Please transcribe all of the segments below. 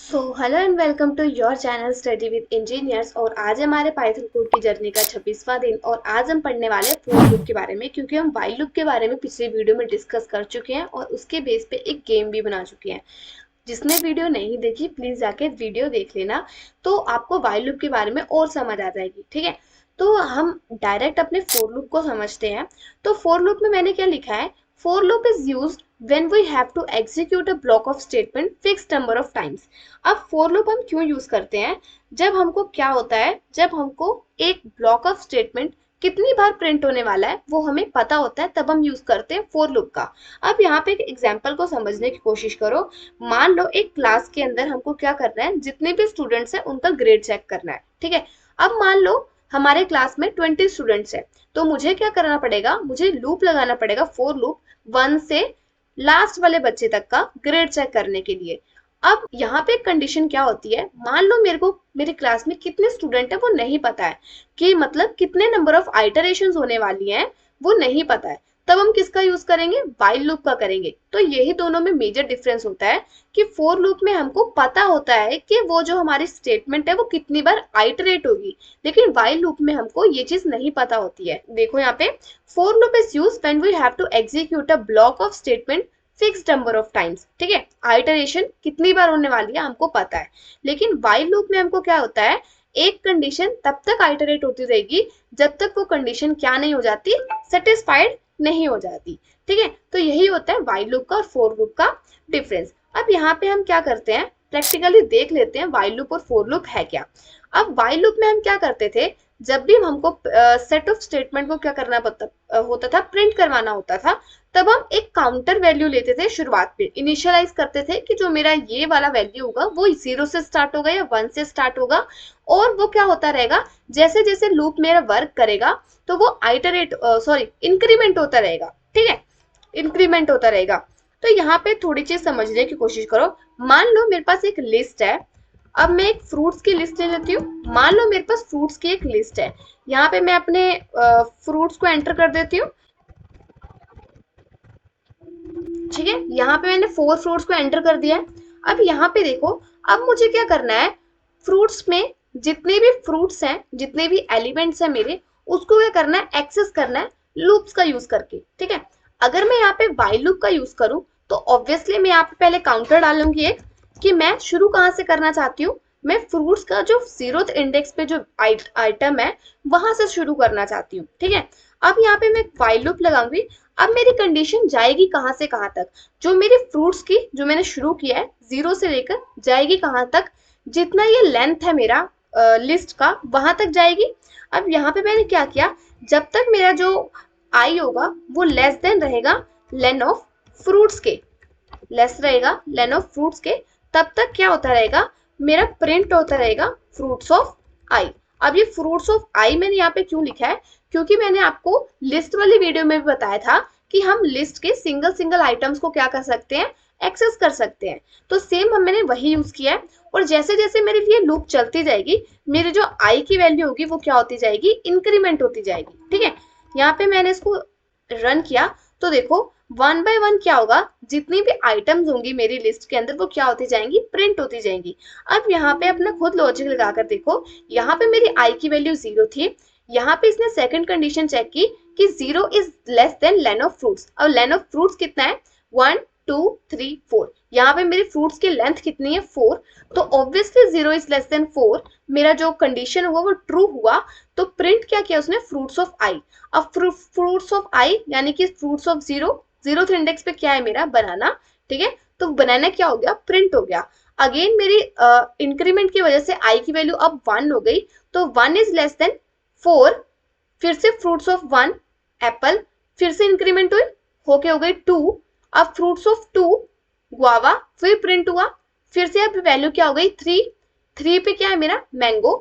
So hello and welcome to your channel study with engineers. और आज हमारे Python code की जर्नी का 26वां दिन और आज हम पढ़ने वाले हैं फोर लूप के बारे में, क्योंकि हम वाइल लूप के बारे में पिछले वीडियो में डिस्कस कर चुके हैं और उसके बेस पे एक गेम भी बना चुके हैं। जिसने वीडियो नहीं देखी प्लीज जाके वीडियो देख लेना, तो आपको वाइल लूप के बारे में और समझ आ जाएगी। ठीक है, तो हम डायरेक्ट अपने फोर लूप को समझते हैं। तो फोर लूप में मैंने क्या लिखा है, for loop is used when we have to execute a block of statement fixed number of times। अब फोर लूप हम क्यों यूज करते हैं, जब हमको क्या होता है, जब हमको एक ब्लॉक ऑफ स्टेटमेंट कितनी बार प्रिंट होने वाला है वो हमें पता होता है, तब हम यूज करते हैं फोर लूप का। अब यहाँ पे एक एग्जांपल को समझने की कोशिश करो। मान लो एक क्लास के अंदर हमको क्या करना है, जितने भी स्टूडेंट्स हैं उनका ग्रेड चेक करना है। ठीक है, अब मान लो हमारे क्लास में 20 स्टूडेंट्स हैं, तो मुझे क्या करना पड़ेगा, मुझे लूप लगाना पड़ेगा फोर लूप 1 से लास्ट वाले बच्चे तक का ग्रेड चेक करने के लिए। अब यहाँ पे कंडीशन क्या होती है, मान लो मेरे को मेरी क्लास में कितने स्टूडेंट है वो नहीं पता है, कि मतलब कितने नंबर ऑफ आइटरेशंस होने वाली हैं वो नहीं पता है, तब हम किसका यूज करेंगे, वाइल लूप का करेंगे। तो यही दोनों में मेजर डिफरेंस होता है कि फोर लूप में हमको पता होता है कि वो जो हमारी स्टेटमेंट है वो कितनी बार आइटरेट होगी, लेकिन वाइल लूप में हमको ये चीज नहीं पता होती है। देखो यहाँ पे for loop is used when we have to execute a block of statement fixed number of times। ठीक है, आइटरेशन कितनी बार होने वाली है हमको पता है, लेकिन while loop में हमको क्या होता है, एक कंडीशन तब तक आइटरेट होती रहेगी जब तक वो कंडीशन क्या नहीं हो जाती, सेटिस्फाइड नहीं हो जाती। ठीक है, तो यही होता है while loop का और for loop का डिफरेंस। अब यहाँ पे हम क्या करते हैं, प्रैक्टिकली देख लेते हैं while loop और for loop है क्या। अब while loop में हम क्या करते थे, जब भी हमको सेट ऑफ स्टेटमेंट को क्या करना होता था, प्रिंट करवाना होता था, तब हम एक काउंटर वैल्यू लेते थे, शुरुआत में इनिशियलाइज करते थे कि जो मेरा ये वाला वैल्यू होगा वो 0 से स्टार्ट होगा या 1 से स्टार्ट होगा, और वो क्या होता रहेगा, जैसे जैसे लूप मेरा वर्क करेगा तो वो इंक्रीमेंट होता रहेगा। ठीक है, इंक्रीमेंट होता रहेगा। तो यहाँ पे थोड़ी चीज समझने की कोशिश करो। मान लो मेरे पास एक लिस्ट है, अब मैं एक फ्रूट्स की लिस्ट ले लेती हूँ। मान लो मेरे पास फ्रूट्स की एक लिस्ट है, यहाँ पे मैं अपने फ्रूट्स को एंटर कर देती हूँ। ठीक है, यहाँ पे मैंने 4 फ्रूट्स को एंटर कर दिया है। अब यहाँ पे देखो, अब मुझे क्या करना है, फ्रूट्स में जितने भी फ्रूट्स हैं, जितने भी एलिमेंट्स हैं मेरे, उसको क्या करना है, एक्सेस करना है लूप्स का यूज करके। ठीक है, अगर मैं यहाँ पे व्हाइल लूप का यूज करूँ तो ऑब्वियसली मैं यहाँ पे पहले काउंटर डालूंगी एक, कि मैं शुरू कहाँ से करना चाहती हूँ, मैं फ्रूट्स का जो 0th इंडेक्स पे जो आइटम है वहां से शुरू करना चाहती हूँ। ठीक है, अब यहाँ पे मैं व्हाइल लूप लगाऊंगी। अब मेरी कंडीशन जाएगी कहाँ से कहाँ तक, जो मेरी फ्रूट्स की जो मैंने शुरू किया है 0 से लेकर जाएगी कहाँ तक, जितना ये लेंथ है मेरा लिस्ट का वहां तक जाएगी। अब यहाँ पे मैंने क्या किया, जब तक मेरा जो आई होगा वो लेस देन रहेगा लेन ऑफ फ्रूट्स के, लेस रहेगा लेन ऑफ फ्रूट्स के, तब तक क्या होता रहेगा, मेरा प्रिंट होता रहेगा फ्रूट्स ऑफ आई। अब ये फ्रूट्स ऑफ आई मैंने यहाँ पे क्यों लिखा है, क्योंकि मैंने आपको लिस्ट वाली वीडियो में भी बताया था कि हम लिस्ट के सिंगल सिंगल आइटम्स को क्या कर सकते हैं, एक्सेस कर सकते हैं। तो सेम मैंने वही यूज किया है, और जैसे जैसे मेरे लिए लूप चलती जाएगी मेरी जो आई की वैल्यू होगी वो क्या होती जाएगी, इंक्रीमेंट होती जाएगी। ठीक है, यहाँ पे मैंने इसको रन किया तो देखो 1 बाय 1 क्या होगा, जितनी भी आइटम्स होंगी मेरी लिस्ट के अंदर वो क्या होती जाएंगी, प्रिंट होती जाएंगी। अब यहाँ पे अपना खुद लॉजिक लगाकर देखो, यहाँ पे मेरी आई की वैल्यू 0 थी, यहाँ पे इसने सेकंड कंडीशन चेक की कि 0 is less then lane of fruits. अब लेन ऑफ फ्रूट्स कितना है, 1 2 3 4, यहाँ पे मेरी फ्रूट्स की लेंथ कितनी है 4, तो ऑब्वियसली 0 इज लेस देन 4, मेरा जो कंडीशन हुआ वो ट्रू हुआ, तो प्रिंट क्या किया उसने, फ्रूट्स ऑफ आई। अब फ्रूट्स ऑफ आई यानी कि फ्रूट्स ऑफ 0th इंडेक्स पे क्या है मेरा, बनाना। ठीक है, तो बनाना क्या हो गया, प्रिंट हो गया। अगेन मेरी इंक्रीमेंट की वजह से आई की वैल्यू अब 1 हो गई, तो 1 इज लेस देन 4, फिर से फ्रूट्स ऑफ 1 एप्पल, फिर से इंक्रीमेंट हुई, होके हो गई 2, अब फ्रूट्स ऑफ 2 गुआवा, फिर प्रिंट हुआ, फिर से अब वैल्यू क्या हो गई 3 पे क्या है मेरा, मैंगो,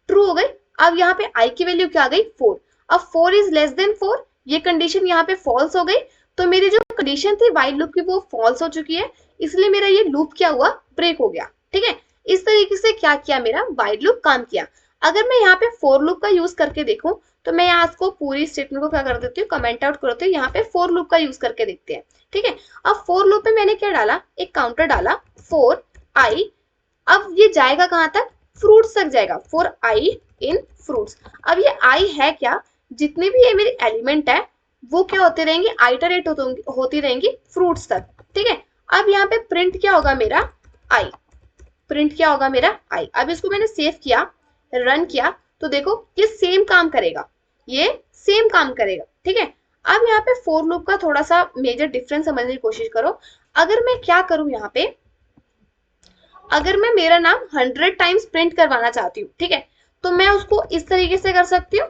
ट्रू हो गई। अब यहाँ पे आई की वैल्यू क्या आ गई 4, अब 4 इज लेस देन 4, ये कंडीशन यहाँ पे फॉल्स हो गई, तो मेरी जो कंडीशन थी व्हाइल लूप की वो फॉल्स हो चुकी है, इसलिए मेरा ये लूप क्या हुआ, ब्रेक हो गया। ठीक है, इस तरीके से क्या किया, मेरा व्हाइल लूप काम किया। अगर मैं यहाँ पे फोर लूप का यूज करके देखूं तो मैं यहाँ इसको पूरी स्टेटमेंट को क्या कर देती हूँ, कमेंट आउट करती हूँ, यहाँ पे फोर लूप का यूज करके देखते हैं। ठीक है, अब फोर लूप में मैंने क्या डाला, एक काउंटर डाला, 4 i अब ये जाएगा कहाँ तक, फ्रूट्स तक जाएगा, फॉर आई इन फ्रूट्स। अब ये आई है क्या, जितने भी ये मेरी एलिमेंट है वो क्या होते रहेंगे, आइटरेट होती रहेंगी फ्रूट्स तक, ठीक है। अब यहाँ पे प्रिंट क्या होगा मेरा, आई, प्रिंट क्या होगा मेरा आई। अब इसको मैंने सेव किया, रन किया, तो देखो ये सेम काम करेगा, ये सेम काम करेगा, ठीक है। अब यहाँ पे फोर लूप का थोड़ा सा मेजर डिफरेंस समझने की कोशिश करो। अगर मैं क्या करूं यहाँ पे, अगर मैं मेरा नाम 100 टाइम्स प्रिंट करवाना चाहती हूँ, ठीक है, तो मैं उसको इस तरीके से कर सकती हूँ,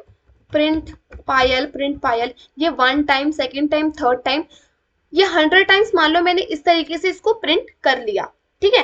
प्रिंट पायल, ये 1 time, second time, third time, ये 100 टाइम्स मान लो मैंने इस तरीके से इसको प्रिंट कर लिया, ठीक है।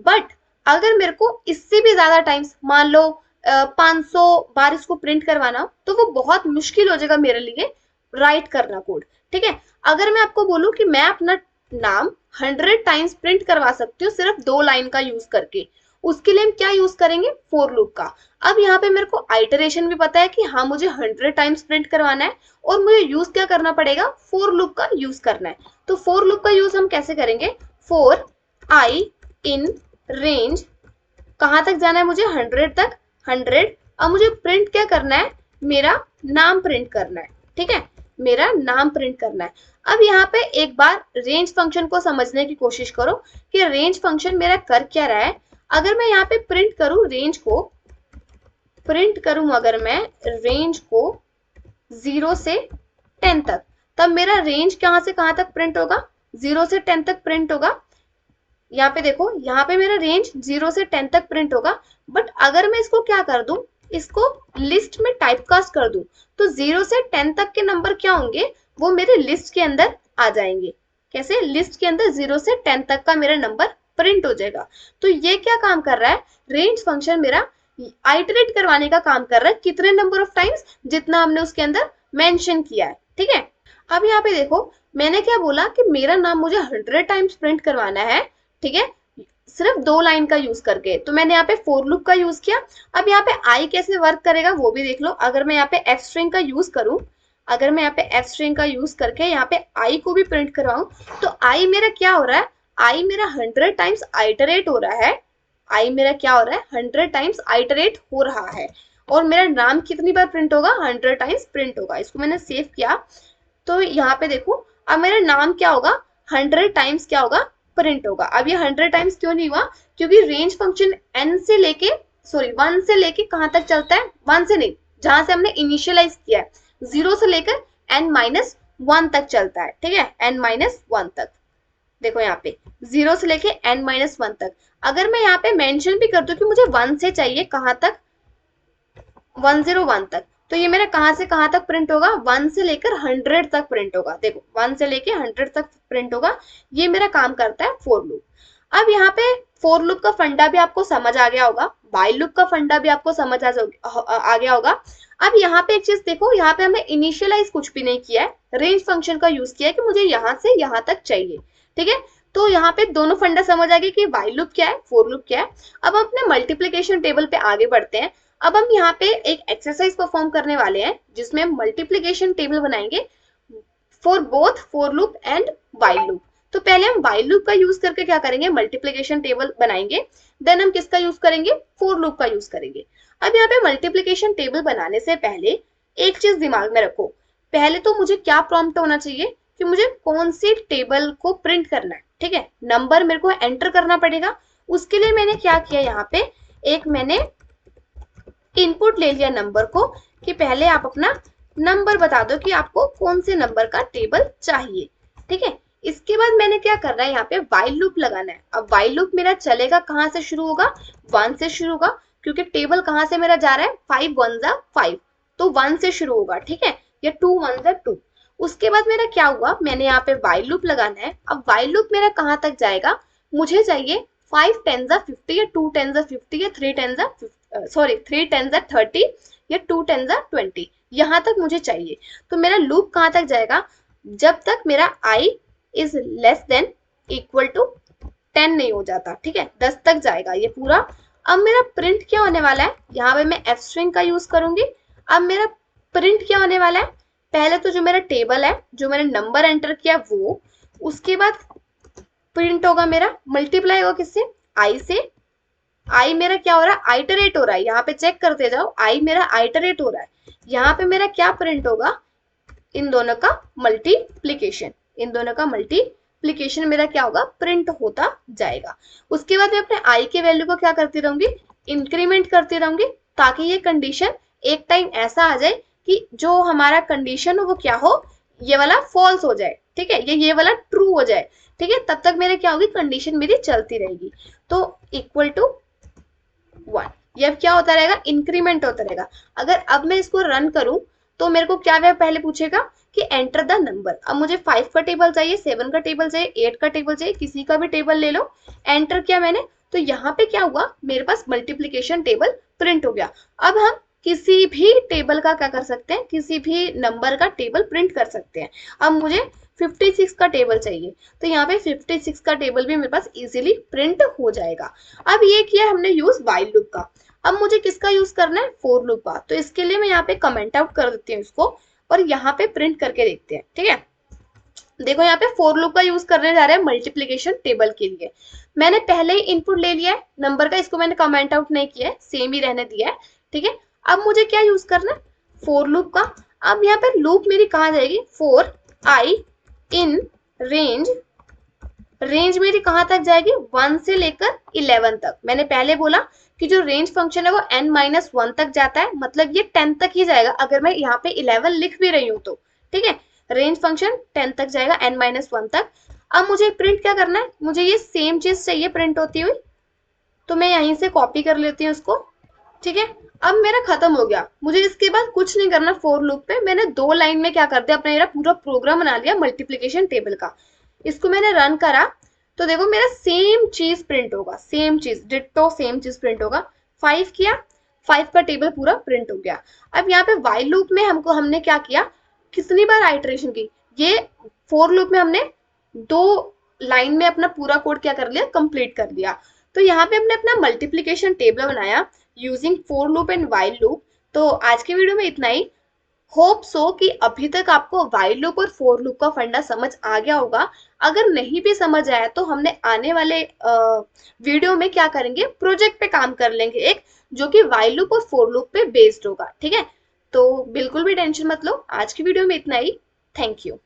बट अगर मेरे को इससे भी ज्यादा टाइम्स, मान लो 500 बार इसको प्रिंट करवाना हो, तो वो बहुत मुश्किल हो जाएगा मेरे लिए राइट करना कोड, ठीक है। अगर मैं आपको बोलूं कि मैं अपना नाम 100 टाइम्स प्रिंट करवा सकती हूँ सिर्फ 2 लाइन का यूज करके, उसके लिए हम क्या यूज करेंगे, फोर लूप का। अब यहाँ पे मेरे को आइटरेशन भी पता है कि हाँ मुझे 100 टाइम्स प्रिंट करवाना है, और मुझे यूज क्या करना पड़ेगा, फोर लूप का यूज करना है। तो फोर लूप का यूज हम कैसे करेंगे, फॉर आई इन रेंज, कहाँ तक जाना है मुझे, 100 तक, 100। अब मुझे प्रिंट क्या करना है, मेरा नाम प्रिंट करना है, ठीक है, मेरा नाम प्रिंट करना है। अब यहाँ पे एक बार रेंज फंक्शन को समझने की कोशिश करो कि रेंज फंक्शन मेरा कर क्या रहा है। अगर मैं यहाँ पे प्रिंट करूं रेंज को, प्रिंट करूं अगर मैं रेंज को 0 से 10 तक, तब मेरा रेंज कहाँ से कहाँ तक प्रिंट होगा, 0 से 10 तक प्रिंट होगा। यहाँ पे देखो, यहाँ पे मेरा रेंज 0 से 10 तक प्रिंट होगा। बट अगर मैं इसको क्या कर दूं, इसको लिस्ट में टाइपकास्ट कर दूं, तो 0 से 10 तक के नंबर क्या होंगे, वो मेरे लिस्ट के अंदर आ जाएंगे। कैसे, लिस्ट के अंदर 0 से 10 तक का मेरा नंबर प्रिंट हो जाएगा। तो ये क्या काम कर रहा है, रेंज फंक्शन मेरा आइटरेट करवाने का काम कर रहा है, कितने नंबर ऑफ टाइम्स, जितना हमने उसके अंदर मेंशन किया है, ठीक है। अब यहाँ पे देखो, मैंने क्या बोला कि मेरा नाम मुझे 100 टाइम्स प्रिंट करवाना है, ठीक है, सिर्फ 2 लाइन का यूज करके। तो मैंने यहाँ पे फोर लूप का यूज किया। अब यहाँ पे आई कैसे वर्क करेगा वो भी देख लो। अगर मैं यहाँ पे एफ स्ट्रिंग का यूज करूं, अगर मैं यहाँ पे एफ स्ट्रिंग का यूज करके यहाँ पे आई को भी प्रिंट करवाऊं, तो आई मेरा क्या हो रहा है, आई मेरा 100 टाइम्स आइटरेट हो रहा है, आई मेरा क्या हो रहा है, 100 टाइम्स आइटरेट हो रहा है। और मेरा नाम कितनी बार प्रिंट होगा, 100 टाइम्स प्रिंट होगा। इसको मैंने सेव किया, तो यहाँ पे देखो अब मेरा नाम क्या होगा, 100 टाइम्स क्या होगा, प्रिंट होगा। अब ये 100 टाइम्स क्यों नहीं हुआ, क्योंकि रेंज फंक्शन n से लेके, सॉरी 1 से लेके कहां तक चलता है, 1 से नहीं, जहां से हमने इनिशियलाइज किया है, 0 से लेकर n-1 तक चलता है, ठीक है, n-1 तक। देखो यहाँ पे 0 से लेके n-1 तक। अगर मैं यहाँ पे मेंशन भी कर दूं कि मुझे 1 से चाहिए कहां तक, 101 तक, तो ये मेरा कहां से कहां तक प्रिंट होगा, 1 से लेकर 100 तक प्रिंट होगा। देखो 1 से लेकर 100 तक प्रिंट होगा। ये मेरा काम करता है फोर लूप। अब यहाँ पे फोर लूप का फंडा भी आपको समझ आ गया होगा, व्हाइल लूप का फंडा भी आपको समझ आ गया होगा। अब यहाँ पे एक चीज देखो, यहाँ पे हमने इनिशियलाइज कुछ भी नहीं किया है, रेंज फंक्शन का यूज किया है कि मुझे यहाँ से यहाँ तक चाहिए, ठीक है। तो यहाँ पे दोनों फंडा समझ आ गए कि व्हाइल लूप क्या है, फोर लूप क्या है। अब हम अपने मल्टीप्लीकेशन टेबल पे आगे बढ़ते हैं। अब हम यहाँ पे एक एक्सरसाइज परफॉर्म करने वाले हैं, जिसमें हम मल्टीप्लीकेशन टेबल बनाएंगे for both for loop and while loop. तो पहले हम व्हाइल लूप का यूज करके क्या करेंगे, मल्टीप्लीकेशन टेबल बनाएंगे, देन हम किसका यूज करेंगे, फोर लूप का यूज करेंगे। अब यहाँ पे मल्टीप्लीकेशन टेबल बनाने से पहले एक चीज दिमाग में रखो, पहले तो मुझे क्या प्रॉम्प्ट होना चाहिए कि मुझे कौन सी टेबल को प्रिंट करना है, ठीक है, नंबर मेरे को एंटर करना पड़ेगा। उसके लिए मैंने क्या किया, यहाँ पे एक मैंने इनपुट ले लिया नंबर को, कि पहले आप अपना नंबर बता दो कि आपको कौन से नंबर का टेबल चाहिए, ठीक है। इसके बाद मैंने क्या करना है, यहाँ पे व्हाइल लूप लगाना है। अब व्हाइल लूप मेरा चलेगा, कहाँ से शुरू होगा, 1 से शुरू होगा, क्योंकि टेबल कहाँ से मेरा जा रहा है, 5 1 जा 5, तो 1 से शुरू होगा, ठीक है, या 2 1 जा 2। उसके बाद मेरा क्या हुआ, मैंने यहाँ पे व्हाइल लूप लगाना है। अब व्हाइल लूप मेरा कहाँ तक जाएगा, मुझे चाहिए 5 10 जा 50 या 2 10 जा 50 या 3 10 जा 3 10 जा 30 या 2 10 जा 20, यहां तक मुझे चाहिए। तो मेरा लूप कहां तक जाएगा, जब तक मेरा i is less than equal to 10 नहीं हो जाता, ठीक है, 10 तक जाएगा ये पूरा। अब मेरा प्रिंट क्या होने वाला है, यहाँ पे मैं एफ स्ट्रिंग का यूज करूंगी। अब मेरा प्रिंट क्या होने वाला है, पहले तो जो मेरा टेबल है, जो मैंने नंबर एंटर किया वो, उसके बाद प्रिंट होगा मेरा, मल्टीप्लाई होगा किससे, i से, आई मेरा क्या हो रहा है, आइटरेट हो रहा है, यहाँ पे चेक करते जाओ, आई मेरा आइटरेट हो रहा है, यहाँ पे मेरा क्या प्रिंट होगा, इन दोनों का मल्टीप्लीकेशन, इन दोनों का मल्टीप्लीकेशन मेरा क्या होगा, प्रिंट होता जाएगा। उसके बाद मैं अपने आई के वैल्यू को क्या करती रहूंगी, इंक्रीमेंट करती रहूंगी, ताकि ये कंडीशन एक टाइम ऐसा आ जाए कि जो हमारा कंडीशन हो वो क्या हो, ये वाला फॉल्स हो जाए, ठीक है, ये वाला ट्रू हो जाए, ठीक है, तब तक मेरे क्या होगी, कंडीशन मेरी चलती रहेगी। तो इक्वल टू 1, ये अब क्या होता रहेगा, इंक्रीमेंट होता रहेगा। अगर अब मैं इसको रन करूं तो मेरे को क्या वह पहले पूछेगा कि एंटर द नंबर। अब मुझे 5 का टेबल चाहिए, 7 का टेबल चाहिए, 8 का टेबल चाहिए, किसी का भी टेबल ले लो। एंटर किया मैंने, तो यहाँ पे क्या हुआ, मेरे पास मल्टीप्लीकेशन टेबल प्रिंट हो गया। अब हम किसी भी टेबल का क्या कर सकते हैं, किसी भी नंबर का टेबल प्रिंट कर सकते हैं। अब मुझे 56 का टेबल चाहिए, तो यहाँ पे 56 का टेबल भी मेरे पास इजीली प्रिंट हो जाएगा। अब ये किया हमने यूज व्हाइल लूप का। अब मुझे किसका यूज करना है, फोर लूप का। तो इसके लिए मैं यहाँ पे कमेंट आउट कर देती हूँ इसको, और यहाँ पे प्रिंट करके देखते हैं, ठीक है। देखो यहाँ पे फोर लूप का यूज करने जा रहे हैं मल्टीप्लीकेशन टेबल के लिए। मैंने पहले ही इनपुट ले लिया है नंबर का, इसको मैंने कमेंट आउट नहीं किया है, सेम ही रहने दिया है, ठीक है। अब मुझे क्या यूज करना है, फोर लूप का। अब यहाँ पे लूप मेरी कहाँ जाएगी, four I in range, range मेरी कहां तक जाएगी, 1 से लेकर 11 तक। मैंने पहले बोला कि जो रेंज फंक्शन है वो n-1 तक जाता है, मतलब ये 10 तक ही जाएगा अगर मैं यहाँ पे 11 लिख भी रही हूँ तो, ठीक है। रेंज फंक्शन 10 तक जाएगा, n-1 तक। अब मुझे प्रिंट क्या करना है, मुझे ये सेम चीज चाहिए प्रिंट होती हुई, तो मैं यहीं से कॉपी कर लेती हूँ उसको, ठीक है। अब मेरा खत्म हो गया, मुझे इसके बाद कुछ नहीं करना फोर लूप पे। मैंने 2 लाइन में क्या कर दिया, अपना मेरा पूरा प्रोग्राम बना लिया मल्टीप्लीकेशन टेबल का। इसको मैंने रन करा तो देखो मेरा सेम चीज प्रिंट होगा, सेम चीज डिट्टो सेम चीज प्रिंट होगा। 5 किया, 5 का टेबल पूरा प्रिंट हो गया। अब यहाँ पे व्हाइल लूप में हमने क्या किया, कितनी बार आइटरेशन की, ये फोर लूप में हमने 2 लाइन में अपना पूरा कोड क्या कर लिया, कंप्लीट कर लिया। तो यहाँ पे हमने अपना मल्टीप्लीकेशन टेबल बनाया using for loop and while loop. तो आज के वीडियो में इतना ही। होप सो कि अभी तक आपको व्हाइल लूप और फोर लूप का फंडा समझ आ गया होगा। अगर नहीं भी समझ आया तो हमने आने वाले वीडियो में क्या करेंगे, प्रोजेक्ट पे काम कर लेंगे एक, जो कि व्हाइल लूप और फोर लूप पे बेस्ड होगा, ठीक है। तो बिल्कुल भी टेंशन मत लो, आज की वीडियो में इतना ही। Thank you.